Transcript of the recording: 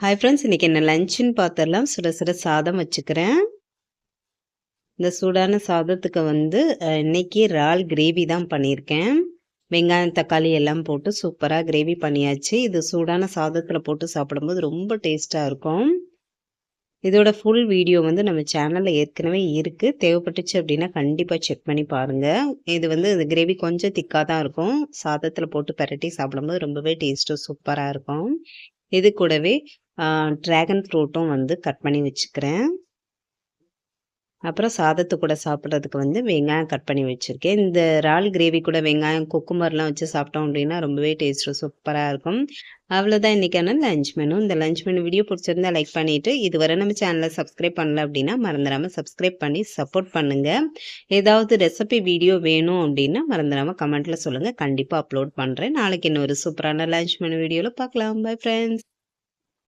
Hi friends, இன்னைக்கு என்ன லஞ்சுன்னு பார்த்துடலாம். சுட சுட சாதம் வச்சுக்கிறேன். இந்த சூடான சாதத்துக்கு வந்து இன்னைக்கு இறால் கிரேவி தான் பண்ணியிருக்கேன். வெங்காயம், தக்காளி எல்லாம் போட்டு சூப்பராக கிரேவி பண்ணியாச்சு. இது சூடான சாதத்தில் போட்டு சாப்பிடும்போது ரொம்ப டேஸ்ட்டாக இருக்கும். இதோட ஃபுல் வீடியோ வந்து நம்ம சேனலில் ஏற்கனவே இருக்குது. தேவைப்பட்டுச்சு அப்படின்னா கண்டிப்பாக செக் பண்ணி பாருங்கள். இது வந்து இந்த கிரேவி கொஞ்சம் திக்காக தான் இருக்கும். சாதத்தில் போட்டு பரட்டி சாப்பிடும்போது ரொம்பவே டேஸ்ட்டும் சூப்பராக இருக்கும். இது கூடவே ட்ராகன் ஃப்ரூட்டும் வந்து கட் பண்ணி வச்சுக்கிறேன். அப்புறம் சாதத்து கூட சாப்பிட்றதுக்கு வந்து வெங்காயம் கட் பண்ணி வச்சுருக்கேன். இந்த இறால் கிரேவி கூட வெங்காயம், குக்கும்பர்லாம் வச்சு சாப்பிட்டோம் அப்படின்னா ரொம்பவே டேஸ்ட்டு சூப்பராக இருக்கும். அவ்வளோதான் இன்றைக்கான லஞ்ச் மெனு. இந்த லஞ்ச் மெனு வீடியோ பிடிச்சிருந்தா லைக் பண்ணிவிட்டு, இதுவரை நம்ம சேனலை சப்ஸ்கிரைப் பண்ணல அப்படின்னா மறந்துடாமல் சப்ஸ்கிரைப் பண்ணி சப்போர்ட் பண்ணுங்கள். ஏதாவது ரெசிபி வீடியோ வேணும் அப்படின்னா மறந்துடாமல் கமெண்ட்டில் சொல்லுங்கள். கண்டிப்பாக அப்லோட் பண்ணுறேன். நாளைக்கு இன்னொரு சூப்பரான லஞ்ச் மெனு வீடியோவில் பார்க்கலாம். Bye friends.